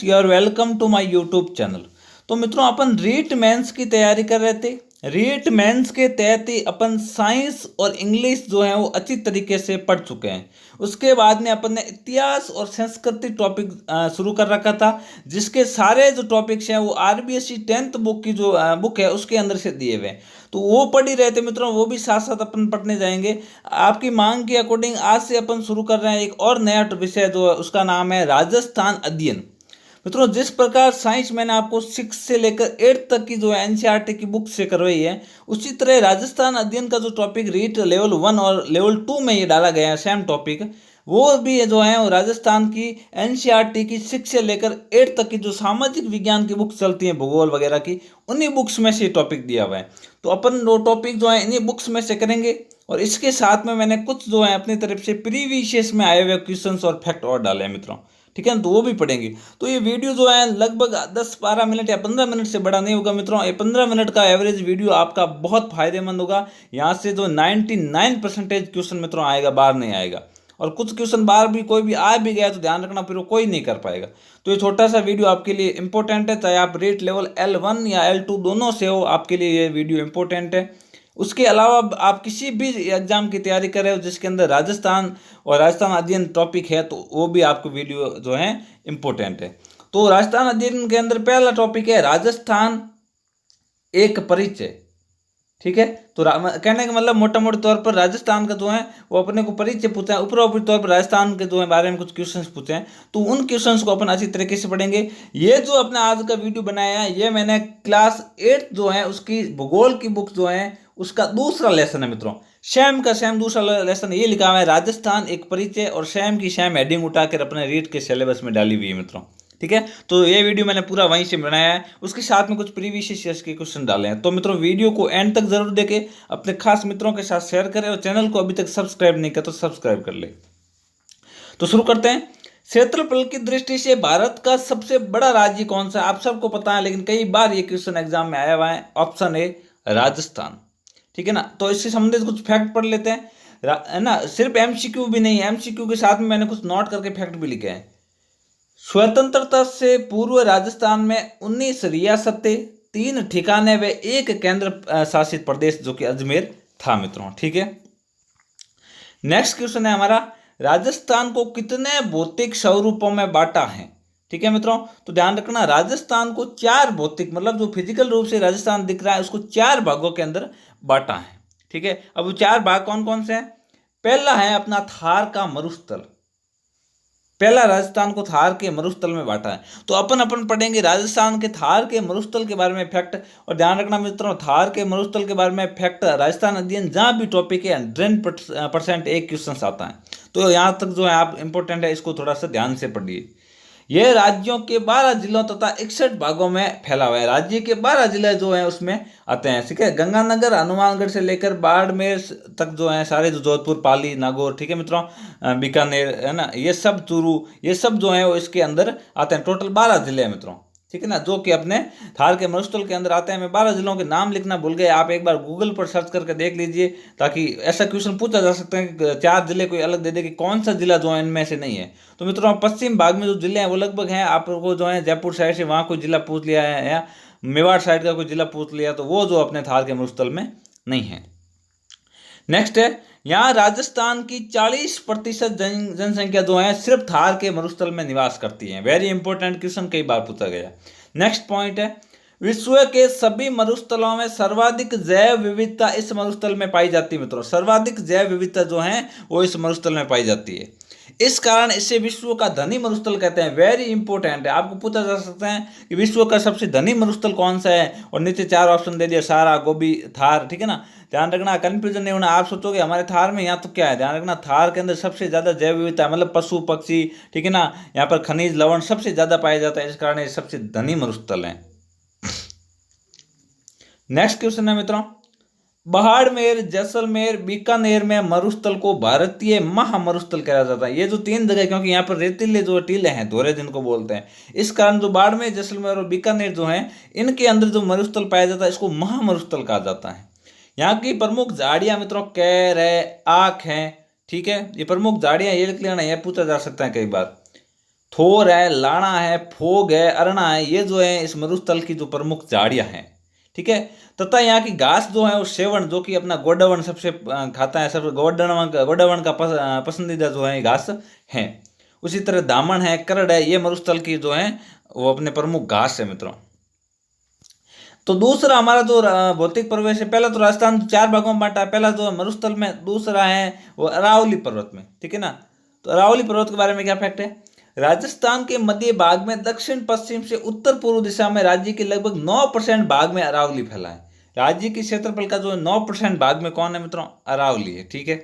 You are welcome to my YouTube channel. तो मित्रों अपन REET mains की तैयारी कर रहे थे। रीट मेंस के तहत ही अपन साइंस और इंग्लिश जो है वो अच्छी तरीके से पढ़ चुके हैं। उसके बाद में अपन ने इतिहास और संस्कृति टॉपिक शुरू कर रखा था, जिसके सारे जो टॉपिक्स हैं वो आरबीएसई 10th बुक की जो बुक है उसके अंदर से दिए हुए हैं। तो वो पढ़ ही रहे थे मित्रों, वो भी साथ साथ अपन पढ़ने जाएंगे। आपकी मांग के अकॉर्डिंग आज से अपन शुरू कर रहे हैं एक और नया विषय जो है उसका नाम है राजस्थान अध्ययन। मित्रों, जिस प्रकार साइंस मैंने आपको 6 से लेकर 8 तक की जो है एनसीईआरटी की बुक से करवाई है, उसी तरह राजस्थान अध्ययन का जो टॉपिक रीट लेवल 1 और लेवल 2 में ये डाला गया है सेम टॉपिक, वो भी जो है वो राजस्थान की एनसीईआरटी की 6 से लेकर 8 तक की जो सामाजिक विज्ञान की बुक्स चलती हैं भूगोल वगैरह की, उन्हीं बुक्स में से टॉपिक दिया हुआ है। तो अपन दो टॉपिक जो है इन्हीं बुक्स में से करेंगे, और इसके साथ में मैंने कुछ जो है अपनी तरफ से प्रीवियस में आए हुए क्वेश्चंस और फैक्ट और डाले हैं मित्रों, ठीक है ना, तो वो भी पढ़ेंगे। तो ये वीडियो जो है लगभग 10-12 मिनट या 15 मिनट से बड़ा नहीं होगा मित्रों। ये 15 मिनट का एवरेज वीडियो आपका बहुत फायदेमंद होगा। यहाँ से जो 99% क्वेश्चन मित्रों आएगा, बाहर नहीं आएगा। और कुछ क्वेश्चन बाहर भी कोई भी आ भी गया तो ध्यान रखना, फिर वो कोई नहीं कर पाएगा। तो ये छोटा सा वीडियो आपके लिए इंपॉर्टेंट है, चाहे आप रेट लेवल L1 या L2 दोनों से हो, आपके लिए ये वीडियो इंपॉर्टेंट है। उसके अलावा आप किसी भी एग्जाम की तैयारी कर रहे हो जिसके अंदर राजस्थान और राजस्थान अध्ययन टॉपिक है, तो वो भी आपको वीडियो जो है इम्पोर्टेंट है। तो राजस्थान अध्ययन के अंदर पहला टॉपिक है राजस्थान एक परिचय, ठीक है। तो कहने का मतलब मोटा मोटे तौर पर राजस्थान का जो है वो अपने को परिचय पूछा है, ऊपरी ऊपरी तौर पर राजस्थान के जो है बारे में कुछ क्वेश्चंस पूछे हैं, तो उन क्वेश्चंस को अपन अच्छी तरीके से पढ़ेंगे। ये जो अपने आज का वीडियो बनाया है ये मैंने क्लास 8 जो है उसकी भूगोल की बुक जो है उसका दूसरा लेसन है मित्रों। शैम का शैम दूसरा लेसन ये लिखा हुआ है राजस्थान एक परिचय, और शैम की शैम हेडिंग उठाकर अपने रीट के सिलेबस में डाली हुई है मित्रों, ठीक है। तो ये वीडियो मैंने पूरा वहीं से बनाया है, उसके साथ में कुछ प्रीवियस ईयर्स के क्वेश्चन डाले हैं। तो मित्रों वीडियो को एंड तक जरूर देखें, अपने खास मित्रों के साथ शेयर करें, और चैनल को अभी तक सब्सक्राइब नहीं किया तो सब्सक्राइब कर ले। तो शुरू करते हैं। क्षेत्रफल की दृष्टि से भारत का सबसे बड़ा राज्य कौन सा है? आप सबको पता है, लेकिन कई बार ये क्वेश्चन एग्जाम में आया हुआ है। ऑप्शन ए राजस्थान, ठीक है ना। तो इससे संबंधित कुछ फैक्ट पढ़ लेते हैं, है ना। सिर्फ एमसीक्यू भी नहीं, एमसीक्यू के साथ में मैंने कुछ नोट करके फैक्ट भी लिखे हैं। स्वतंत्रता से पूर्व राजस्थान में 19 रियासतें, 3 ठिकाने व 1 केंद्र शासित प्रदेश जो कि अजमेर था मित्रों, ठीक है। नेक्स्ट क्वेश्चन है हमारा, राजस्थान को कितने भौतिक स्वरूपों में बांटा है? ठीक है मित्रों, तो ध्यान रखना राजस्थान को 4 भौतिक, मतलब जो फिजिकल रूप से राजस्थान दिख रहा है उसको 4 भागों के अंदर बांटा है, ठीक है। अब वो 4 भाग कौन कौन से हैं? पहला है अपना थार का मरुस्थल। पहला राजस्थान को थार के मरुस्थल में बांटा है। तो अपन अपन पढ़ेंगे राजस्थान के थार के मरुस्थल के बारे में फैक्ट। और ध्यान रखना मित्रों, थार के मरुस्थल के बारे में फैक्ट राजस्थान अध्ययन जहाँ भी टॉपिक है 100% एक क्वेश्चन आता है। तो यहाँ तक जो है आप इंपॉर्टेंट है, इसको थोड़ा सा ध्यान से पढ़िए। यह राज्यों के 12 जिलों तथा 61 भागों में फैला हुआ है। राज्य के 12 जिले जो हैं उसमें आते हैं, ठीक है। गंगानगर हनुमानगढ़ से लेकर बाड़मेर तक जो है सारे, जो जोधपुर, पाली, नागौर, ठीक है मित्रों, बीकानेर, है ना, ये सब, चूरू, ये सब जो है वो इसके अंदर आते हैं। टोटल 12 जिले हैं मित्रों, ठीक है ना, जो कि अपने थार के मरुस्थल के अंदर आते हैं। मैं 12 जिलों के नाम लिखना भूल गए, आप एक बार गूगल पर सर्च करके देख लीजिए, ताकि ऐसा क्वेश्चन पूछा जा सकता है कि 4 जिले कोई अलग दे दे कि कौन सा जिला जो है इनमें से नहीं है। तो मित्रों पश्चिम भाग में जो जिले हैं वो लगभग हैं, आपको जो है जयपुर साइड से वहाँ कोई जिला पूछ लिया है, या मेवाड़ साइड का कोई जिला पूछ लिया, तो वो जो अपने थार के मरुस्थल में नहीं है। नेक्स्ट है, यहाँ राजस्थान की 40% जनसंख्या जो है सिर्फ थार के मरुस्थल में निवास करती है। वेरी इंपॉर्टेंट क्वेश्चन, कई बार पूछा गया। नेक्स्ट पॉइंट है, विश्व के सभी मरुस्थलों में सर्वाधिक जैव विविधता इस मरुस्थल में पाई जाती है मित्रों। सर्वाधिक जैव विविधता जो है वो इस मरुस्थल में पाई जाती है, इस कारण इसे विश्व का धनी मरुस्थल कहते हैं। वेरी इंपॉर्टेंट है, आपको पूछा जा सकता है कि विश्व का सबसे धनी मरुस्थल कौन सा है, और नीचे 4 ऑप्शन दे दिया, सारा, गोबी, थार, ठीक है ना। ध्यान रखना, कंफ्यूजन नहीं होना। आप सोचोगे हमारे थार में, यहाँ तो क्या है, ध्यान रखना थार के अंदर सबसे ज्यादा जैव विविधता है, मतलब पशु पक्षी, ठीक है ना, यहाँ पर खनिज लवण सबसे ज्यादा पाया जाता है, इस कारण ये सबसे धनी मरुस्थल है। नेक्स्ट क्वेश्चन है मित्रों, बाड़मेर, जैसलमेर, बीकानेर में मरुस्थल को भारतीय महामरुस्थल कहा जाता है। ये जो 3 जगह, क्योंकि यहाँ पर रेतीले जो टीले हैं, धोरे जिनको बोलते हैं, इस कारण जो बाड़मेर, जैसलमेर और बीकानेर जो हैं इनके अंदर जो मरुस्थल पाया जाता है इसको महामरुस्थल कहा जाता है। यहाँ की प्रमुख झाड़ियाँ मित्रों कैर है, आक है, ठीक है। ये प्रमुख झाड़ियाँ ये लिख लेना, ये पूछा जा सकता है कई बार। थोर है, लाणा है, फोग है, अरना है, ये जो है इस मरुस्थल की जो प्रमुख झाड़ियां हैं। ठीक है। तथा यहाँ की घास जो है वो सेवण, जो कि अपना गोडावण सबसे खाता है, सब गोडावण का पसंदीदा जो है घास है। उसी तरह दामन है, करड़ है, ये मरुस्थल की जो है वो अपने प्रमुख घास है मित्रों। तो दूसरा हमारा जो भौतिक प्रवेश है, पहला तो राजस्थान चार भागों में बांटा है, पहला जो मरुस्थल में, दूसरा है वो अरावली पर्वत में। ठीक है ना। तो अरावली पर्वत के बारे में क्या फैक्ट है? राजस्थान के मध्य भाग में दक्षिण पश्चिम से उत्तर पूर्व दिशा में राज्य के लगभग 9% भाग में अरावली फैला है। राज्य के क्षेत्रफल का जो 9% भाग में कौन है मित्रों? अरावली है। ठीक है।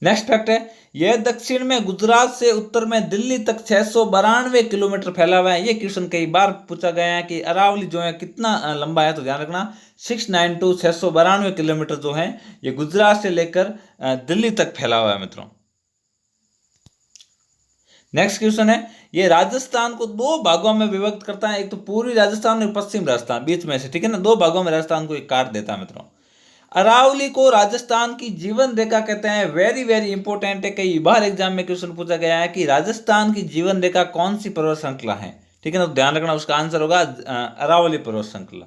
नेक्स्ट फैक्ट है, यह दक्षिण में गुजरात से उत्तर में दिल्ली तक 692 किलोमीटर फैला हुआ है। ये क्वेश्चन कई बार पूछा गया है कि अरावली जो है कितना लंबा है, तो ध्यान रखना 692 692 किलोमीटर जो है ये गुजरात से लेकर दिल्ली तक फैला हुआ है मित्रों। नेक्स्ट क्वेश्चन है, ये राजस्थान को दो भागों में विभक्त करता है, एक तो पूर्वी राजस्थान और पश्चिम राजस्थान बीच में से। ठीक है ना, दो भागों में राजस्थान को एक काट देता है मित्रों। अरावली को राजस्थान की जीवन रेखा कहते हैं। वेरी वेरी इंपॉर्टेंट है, कई बार एग्जाम में क्वेश्चन पूछा गया है कि राजस्थान की जीवन रेखा कौन सी पर्वत श्रृंखला है। ठीक है ना, तो ध्यान रखना उसका आंसर होगा अरावली पर्वत श्रृंखला।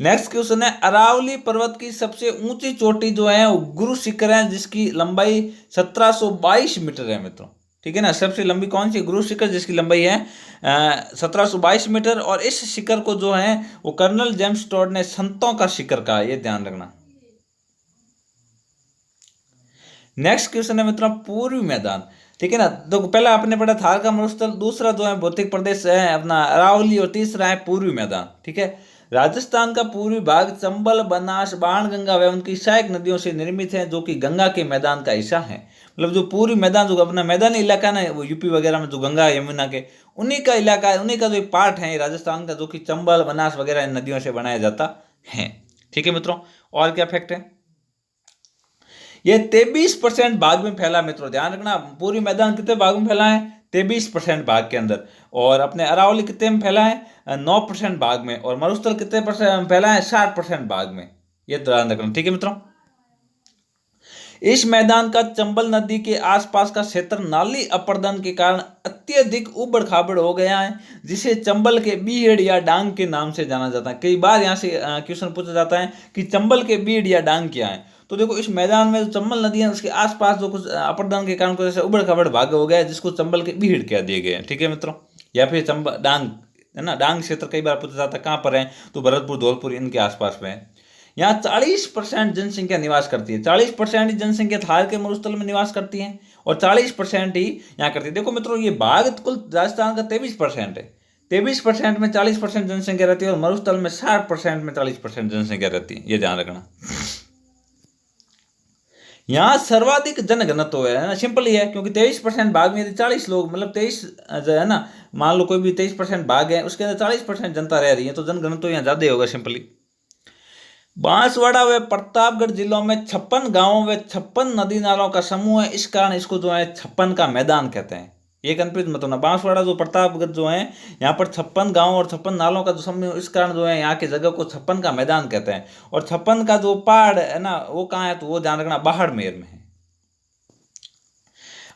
नेक्स्ट क्वेश्चन है, अरावली पर्वत की सबसे ऊंची चोटी जो है वो गुरु शिखर है, जिसकी लंबाई 1722 मीटर है मित्रों। ठीक है ना, सबसे लंबी कौन सी? गुरु शिखर, जिसकी लंबाई है 1722 मीटर। और इस शिखर को जो है वो कर्नल जेम्स टॉड ने संतों का शिखर कहा, ये ध्यान रखना। नेक्स्ट क्वेश्चन है मित्रों, पूर्वी मैदान। ठीक है ना, तो पहला आपने पढ़ा थार का मरुस्थल, दूसरा जो है भौतिक प्रदेश है अपना अरावली, और तीसरा है पूर्वी मैदान। ठीक है। राजस्थान का पूर्वी भाग चंबल, बनास, बाणगंगा व उनकी सहायक नदियों से निर्मित है, जो कि गंगा के मैदान का हिस्सा है। मतलब जो पूर्वी मैदान, जो अपना मैदानी इलाका ना, वो यूपी वगैरह में जो गंगा यमुना के उन्हीं का इलाका है, उन्हीं का जो एक पार्ट है राजस्थान का, जो कि चंबल, बनास वगैरह इन नदियों से बनाया जाता है। ठीक है मित्रों, और क्या फैक्ट है? ये 23% भाग में फैला मित्रों, ध्यान रखना। पूरी मैदान कितने भाग में फैला है? 23% भाग के अंदर। और अपने अरावली कितने में फैला है? 9% भाग में। और मरुस्थल कितने परसेंट फैला है? 60% भाग में। ये ध्यान रखना। ठीक है मित्रों, इस मैदान का चंबल नदी के आसपास का क्षेत्र नाली अपर्दन के कारण अत्यधिक उबड़ खाबड़ हो गया है, जिसे चंबल के बीहड़ या डांग के नाम से जाना जाता है। कई बार यहाँ से क्वेश्चन पूछा जाता है कि चंबल के बीहड़ या डांग क्या है। तो देखो, इस मैदान में जो चंबल नदी है उसके आसपास जो कुछ अपर्दन के कारण कुछ ऐसे उबड़ खाबड़ भाग हो गया है, जिसको चंबल के बीहड़ कह दिए गए हैं। ठीक है मित्रों, या फिर चंबल डांग है ना, डांग क्षेत्र कई बार पूछा जाता है कहाँ पर है, तो भरतपुर, धौलपुर इनके आसपास में है। यहाँ 40% जनसंख्या निवास करती है। 40% ही जनसंख्या थार के मरुस्थल में निवास करती है, और 40% ही यहाँ करती है। देखो मित्रों, ये भाग कुल राजस्थान का 23% है। 23% में 40% जनसंख्या रहती है, और मरुस्थल में 60% में 40% जनसंख्या रहती है, ये ध्यान रखना। यहाँ सर्वाधिक जनघनत्व है ना, सिंपल ही है, क्योंकि 23% भाग में यदि 40 लोग, मतलब 23 जो है ना, मान लो कोई भी 23% भाग है, उसके अंदर 40% जनता रह रही है, तो जनघनत्व यहाँ ज्यादा होगा सिंपली। बांसवाड़ा व प्रतापगढ़ जिलों में 56 गांवों व 56 नदी नालों का समूह है, इस कारण इसको जो है 56 का मैदान कहते हैं। ये कंफ्यूज मत होना, बांसवाड़ा जो प्रतापगढ़ जो है यहाँ पर 56 गांव और 56 नालों का जो समूह, इस कारण जो है यहाँ की जगह को 56 का मैदान कहते हैं। और 56 का जो पहाड़ है ना, वो कहाँ है, तो वो ध्यान रखना बाड़मेर में है।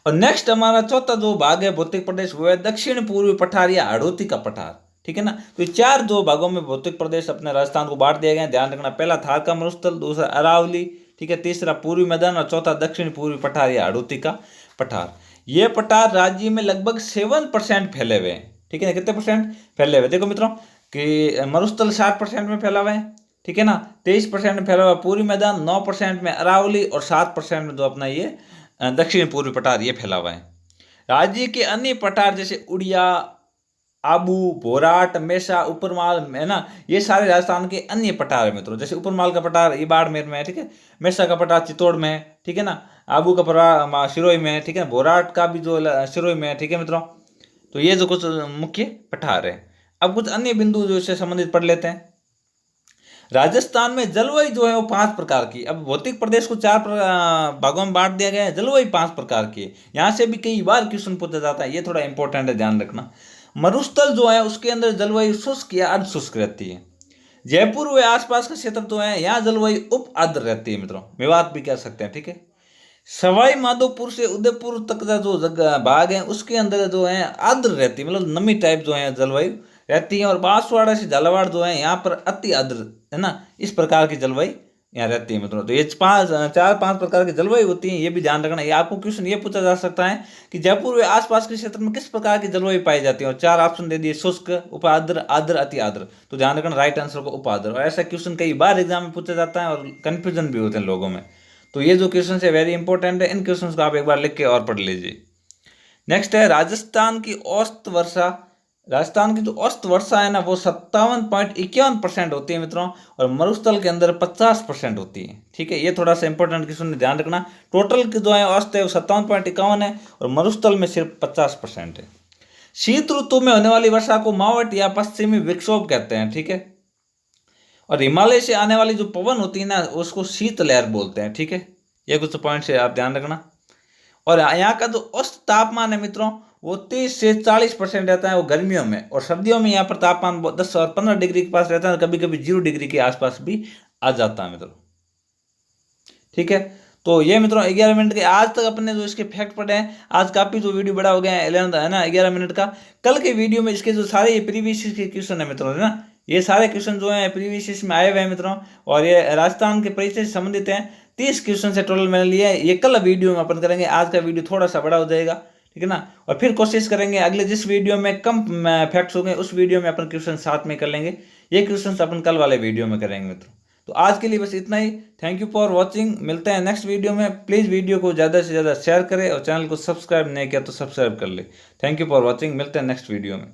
और नेक्स्ट हमारा चौथा जो भाग है भौतिक प्रदेश, वो है दक्षिण पूर्वी पठार या हाड़ौती का पठार। ठीक है ना, तो ये चार दो भागों में भौतिक प्रदेश अपने राजस्थान को बांट दिए गए। ध्यान रखना, पहला थार का मरुस्थल, दूसरा अरावली, ठीक है, तीसरा पूर्वी मैदान, और चौथा दक्षिण पूर्वी पठार या हाड़ौती का पठार। ये पठार राज्य में लगभग 7% फैले हुए हैं। ठीक है ना, कितने परसेंट फैले हुए? देखो मित्रों कि मरुस्थल 60% में फैला हुआ है। ठीक है ना, 23% में फैला हुआ पूर्वी मैदान, 9% में अरावली, और 7% में जो अपना ये दक्षिण पूर्वी पठार ये फैला हुआ है। राज्य के अन्य पठार जैसे उड़िया, आबू, भोराट, मेसा, उपरमाल है ना, ये सारे राजस्थान के अन्य पठार है मित्रों। जैसे उपरमाल का पठार ये बाड़मेर में है, ठीक है, मेसा का पठार चित्तौड़ में है, ठीक है ना, आबू का पठार सिरोही में है, ठीक है, भोराट का भी जो सिरोही में है। ठीक है मित्रों, तो ये जो कुछ मुख्य पठार है। अब कुछ अन्य बिंदु जो इससे संबंधित पढ़ लेते हैं। राजस्थान में जलवायु जो है वो 5 प्रकार की, अब भौतिक प्रदेश को 4 भागों में बांट दिया गया है, जलवायु 5 प्रकार की है। यहाँ से भी कई बार क्वेश्चन पूछा जाता है, ये थोड़ा इंपॉर्टेंट है, ध्यान रखना। मरुस्थल जो है उसके अंदर जलवायु शुष्क या अर्ध शुष्क रहती है। जयपुर व आसपास का क्षेत्र जो है यहाँ जलवायु उप आर्द्र रहती है मित्रों, मेवात भी कह सकते हैं। ठीक है, सवाई माधोपुर से उदयपुर तक का जो जगह भाग है उसके अंदर जो है आर्द्र रहती है, मतलब नमी टाइप जो है जलवायु रहती है। और बांसवाड़ा से झालावाड़ जो है यहाँ पर अति आर्द्र है ना, इस प्रकार की जलवायु यहाँ रहती है मित्रों। तो ये पांच चार पांच प्रकार की जलवायु होती है, ये भी ध्यान रखना। ये आपको क्वेश्चन ये पूछा जा सकता है कि जयपुर व आसपास के क्षेत्र में किस प्रकार की जलवायु पाई जाती है, और चार ऑप्शन दे दिए, शुष्क, उपाद्र, आर्द्र, अति आर्द्र। तो ध्यान रखना राइट आंसर को उपाद्र। और ऐसा क्वेश्चन कई बार एग्जाम में पूछा जाता है और कंफ्यूजन भी होते हैं लोगों में। तो ये जो क्वेश्चन है वेरी इंपॉर्टेंट है, इन क्वेश्चन को आप एक बार लिख के और पढ़ लीजिए। नेक्स्ट है राजस्थान की औसत वर्षा। राजस्थान की जो औसत वर्षा है ना वो 57.51% होती है मित्रों, और मरुस्थल के अंदर 50% होती है। ठीक है, ये थोड़ा सा इंपॉर्टेंट क्वेश्चन ध्यान रखना। टोटल की जो है औसत है वो 57.51 है, और मरुस्थल में सिर्फ 50% है। शीत ऋतु में होने वाली वर्षा को मावट या पश्चिमी विक्षोभ कहते हैं। ठीक है, और हिमालय से आने वाली जो पवन होती है ना उसको शीत लहर बोलते हैं। ठीक है, ये कुछ पॉइंट्स है, आप ध्यान रखना। और यहाँ का जो औसत तापमान है मित्रों वो 30 से 40% रहता है वो गर्मियों में, और सर्दियों में यहाँ पर तापमान 10 और 15 डिग्री के पास रहता है, कभी कभी 0 डिग्री के आसपास भी आ जाता है मित्रों। ठीक है, तो ये मित्रों 11 मिनट के आज तक अपने जो इसके फैक्ट पढ़े हैं। आज काफ़ी जो वीडियो बड़ा हो गया है 11 है ना 11 मिनट का। कल के वीडियो में इसके जो सारे ये प्रीवियस के क्वेश्चन है मित्रों है ना, ये सारे क्वेश्चन जो है प्रीवियस में आए हुए हैं मित्रों, और ये राजस्थान के परिचय से संबंधित हैं। 30 क्वेश्चन से टोटल मैंने लिया है, ये कल वीडियो में अपन करेंगे। आज का वीडियो थोड़ा सा बड़ा हो जाएगा, ठीक है ना। और फिर कोशिश करेंगे अगले जिस वीडियो में कम फैक्ट्स होंगे उस वीडियो में अपन क्वेश्चन साथ में कर लेंगे। ये क्वेश्चन अपन कल वाले वीडियो में करेंगे मित्रों। तो आज के लिए बस इतना ही। Thank you for watching. मिलते हैं नेक्स्ट वीडियो में। प्लीज़ वीडियो को ज़्यादा से ज़्यादा शेयर करें, और चैनल को सब्सक्राइब नहीं किया तो सब्सक्राइब कर ले। Thank you for watching. मिलते हैं नेक्स्ट वीडियो में।